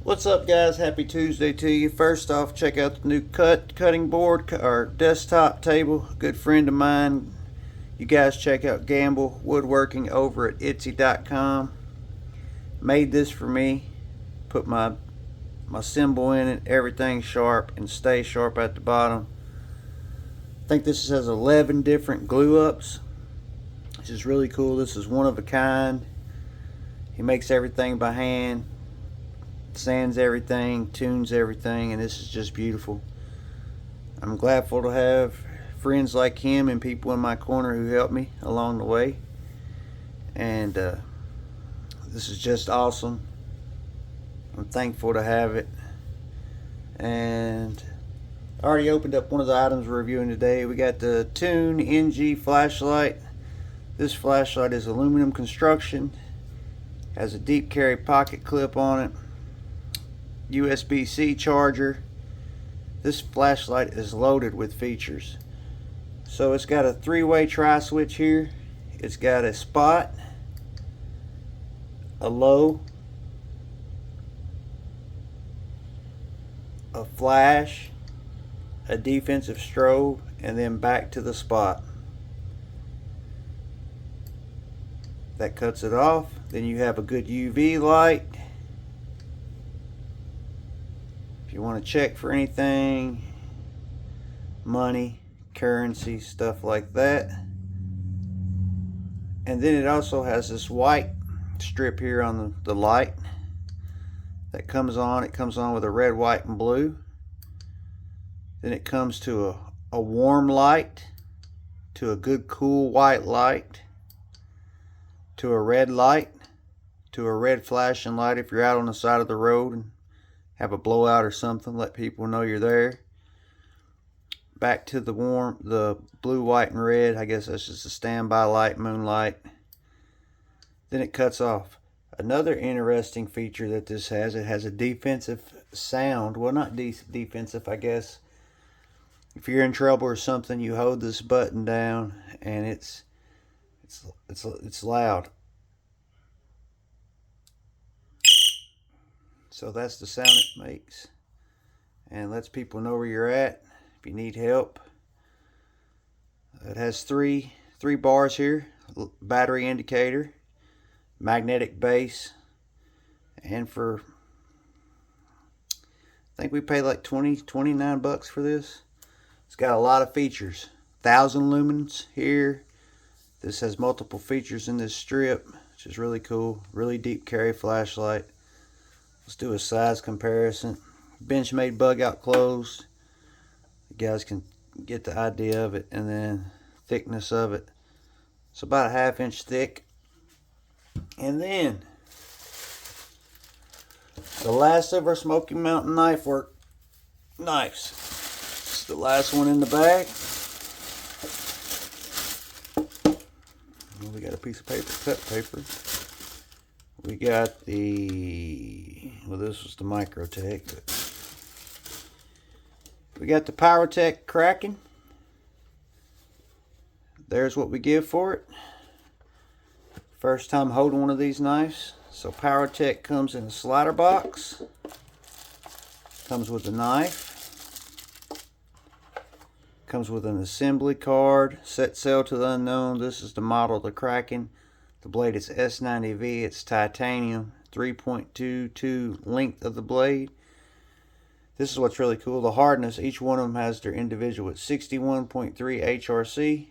What's up, guys? Happy Tuesday to you. First off, check out the new cutting board or desktop table. A good friend of mine. You guys check out Gamble Woodworking over at Etsy.com. Made this for me. Put my symbol in it. Everything sharp and stay sharp at the bottom. I think this has 11 different glue ups. This is really cool. This is one of a kind. He makes everything by hand. Sands everything, tunes everything, and this is just beautiful. I'm gladful to have friends like him and people in my corner who help me along the way, and this is just awesome. I'm thankful to have it. And I already opened up one of the items we're reviewing today. We got the Tune NG flashlight. This flashlight is aluminum construction, has a deep carry pocket clip on it, USB-C charger. This flashlight is loaded with features. So it's got a 3-way tri-switch here. It's got a spot, a low, a flash, a defensive strobe, and then back to the spot. That cuts it off. Then you have a good UV light. You want to check for anything, money, currency, stuff like that. And then it also has this white strip here on the light that comes on. It comes on with a red, white, and blue. Then it comes to a warm light, to a good cool white light, to a red light, to a red flashing light if you're out on the side of the road and have a blowout or something, let people know you're there. Back to the blue, white, and red. I guess that's just a standby light, moonlight. Then it cuts off. Another interesting feature that this has, it has a defensive sound. Well, not defensive, I guess. If you're in trouble or something, you hold this button down, and it's loud. So that's the sound it makes, and lets people know where you're at if you need help. It has three bars here: battery indicator, magnetic base, and I think we paid like 29 bucks for this. It's got a lot of features. 1,000 lumens here. This has multiple features in this strip, which is really cool. Really deep carry flashlight. Let's do a size comparison. Benchmade bug out closed. You guys can get the idea of it. And then thickness of it. It's about a 1/2 inch thick. And then the last of our Smoky Mountain knife work knives. It's the last one in the bag. We got a piece of paper, cut paper. We got this was the Microtech, but we got the Pyote Kraken. There's what we give for it. First time holding one of these knives. So Pyote comes in a slider box. Comes with a knife. Comes with an assembly card. Set sail to the unknown. This is the model of the Kraken. The blade is S90V. It's titanium. 3.22 length of the blade. This is what's really cool. The hardness, each one of them has their individual. It's 61.3 HRC.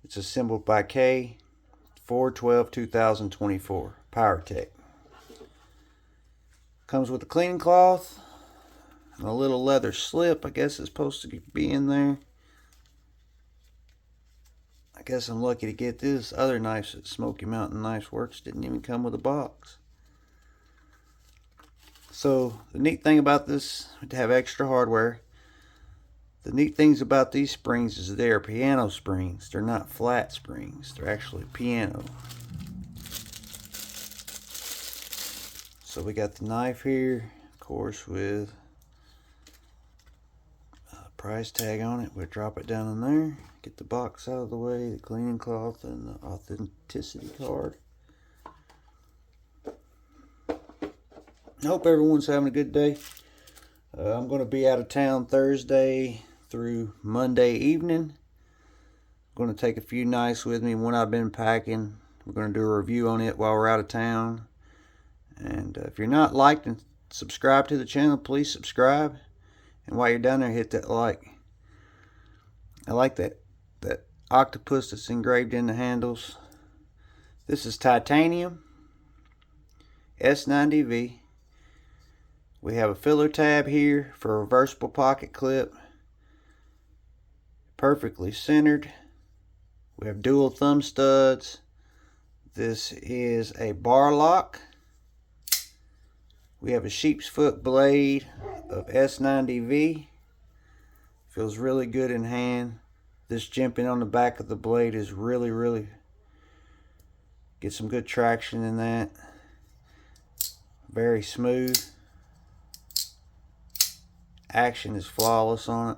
It's assembled by K. 4/12/2024. Pyote. Comes with a cleaning cloth. And a little leather slip. I guess it's supposed to be in there. I guess I'm lucky to get this. Other knives at Smoky Mountain Knives Works didn't even come with a box. So the neat thing about this, to have extra hardware, the neat things about these springs is they're piano springs. They're not flat springs. They're actually piano. So we got the knife here, of course, with price tag on it. We'll drop it down in there, get the box out of the way, the cleaning cloth, and the authenticity card. I hope everyone's having a good day. I'm going to be out of town Thursday through Monday evening. I'm going to take a few knives with me. One I've been packing. We're going to do a review on it while we're out of town. And if you're not liked and subscribed to the channel, please subscribe. And while you're down there, hit that like. I like that octopus that's engraved in the handles. This is titanium S90V. We have a filler tab here for a reversible pocket clip. Perfectly centered. We have dual thumb studs. This is a bar lock. We have a sheep's foot blade of S90V. Feels really good in hand. This jimping on the back of the blade is really get some good traction in that. Very smooth. Action is flawless on it.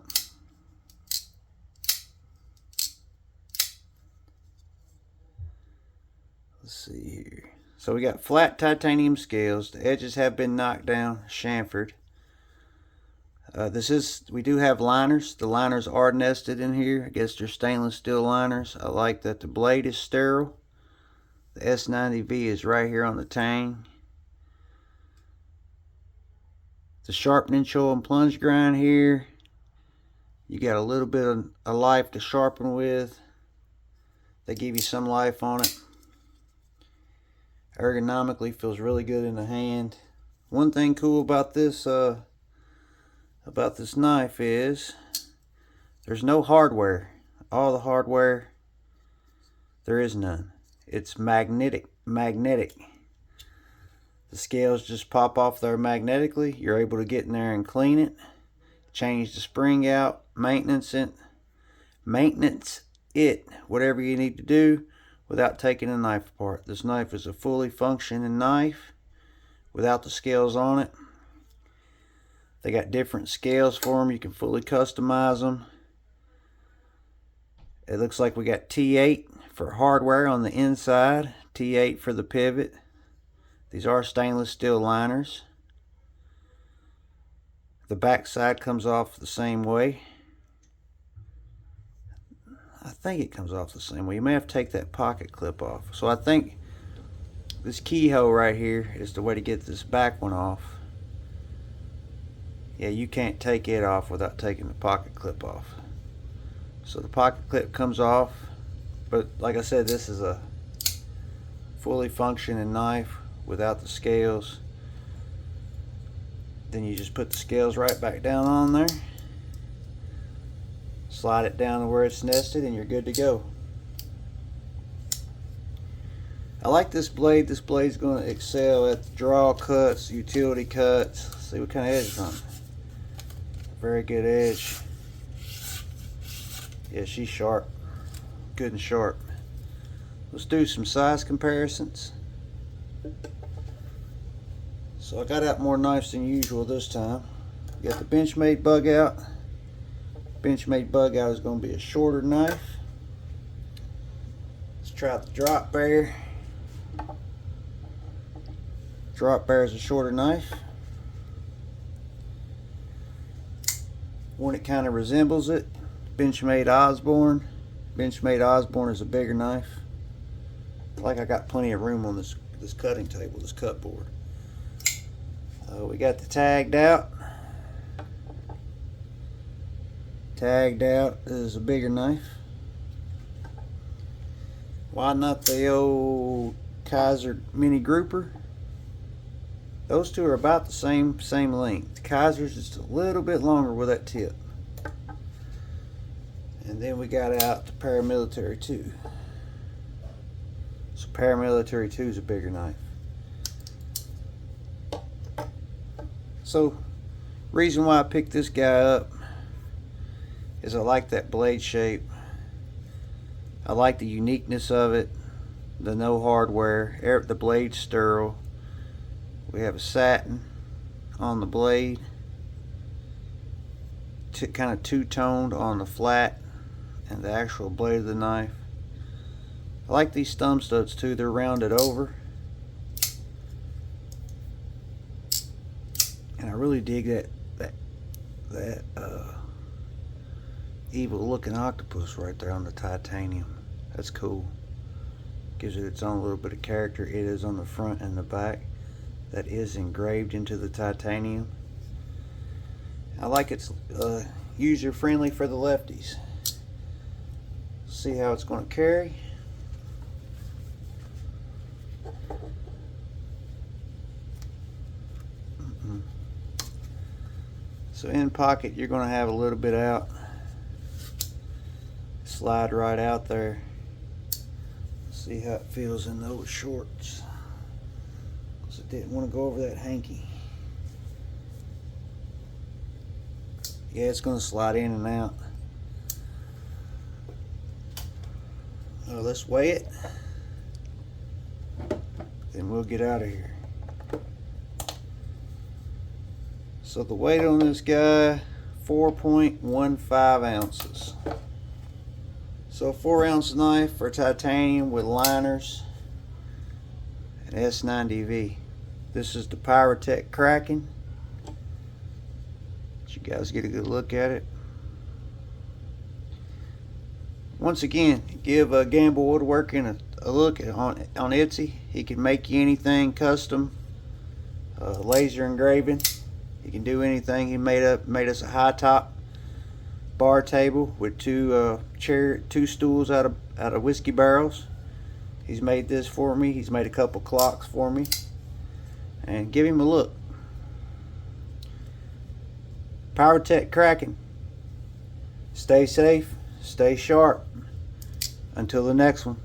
Let's see here. So we got flat titanium scales. The edges have been knocked down, chamfered. We do have liners. The liners are nested in here. I guess they're stainless steel liners. I like that the blade is sterile. The S90V is right here on the tang. The sharpening choil and plunge grind here. You got a little bit of a life to sharpen with. They give you some life on it. Ergonomically feels really good in the hand. One thing cool about this knife is there's no hardware. All the hardware, there is none. It's magnetic. The scales just pop off there magnetically. You're able to get in there and clean it, change the spring out, maintenance it, whatever you need to do without taking the knife apart. This knife is a fully functioning knife without the scales on it. They got different scales for them. You can fully customize them. It looks like we got T8 for hardware on the inside, T8 for the pivot. These are stainless steel liners. The back side comes off the same way. I think it comes off the same way. You may have to take that pocket clip off. So I think this keyhole right here is the way to get this back one off. Yeah, you can't take it off without taking the pocket clip off. So the pocket clip comes off. But like I said, this is a fully functioning knife without the scales. Then you just put the scales right back down on there, slide it down to where it's nested, and you're good to go. I like this blade. This blade's going to excel at the draw cuts, utility cuts. Let's see what kind of edge it's on. Very good edge. Yeah, she's sharp, good and sharp. Let's do some size comparisons. So I got out more knives than usual this time. Got the Benchmade bug out. Benchmade bug out is going to be a shorter knife. Let's try the drop bear. Drop bear is a shorter knife. One that kind of resembles it, Benchmade Osborne. Benchmade Osborne is a bigger knife. Like I got plenty of room on this cutting table, this cut board. We got the tagged out. Tagged out is a bigger knife. Why not the old Kaiser mini grouper? Those two are about the same length. The Kaiser's just a little bit longer with that tip. And then we got out the Paramilitary 2. So Paramilitary 2 is a bigger knife. So, reason why I picked this guy up is I like that blade shape. I like the uniqueness of it. The no hardware. The blade's sterile. We have a satin on the blade. Kind of two-toned on the flat and the actual blade of the knife. I like these thumb studs too. They're rounded over. really dig that evil looking octopus right there on the titanium. That's cool. Gives it its own little bit of character. It is on the front and the back. That is engraved into the titanium. I like it's user friendly for the lefties. See how it's going to carry. So in pocket you're going to have a little bit out. Slide right out there. See how it feels in those shorts. Because I didn't want to go over that hanky. Yeah, it's going to slide in and out. Let's weigh it. Then we'll get out of here. So the weight on this guy, 4.15 ounces. So a 4-ounce knife for titanium with liners, an S90V. This is the Pyote Kraken. Let you guys get a good look at it. Once again, give Gamble Woodworking a look on Etsy. He can make you anything custom, laser engraving. He can do anything. He made us a high top bar table with two stools out of whiskey barrels. He's made this for me. He's made a couple clocks for me. And give him a look. Pyote Kraken. Stay safe, stay sharp. Until the next one.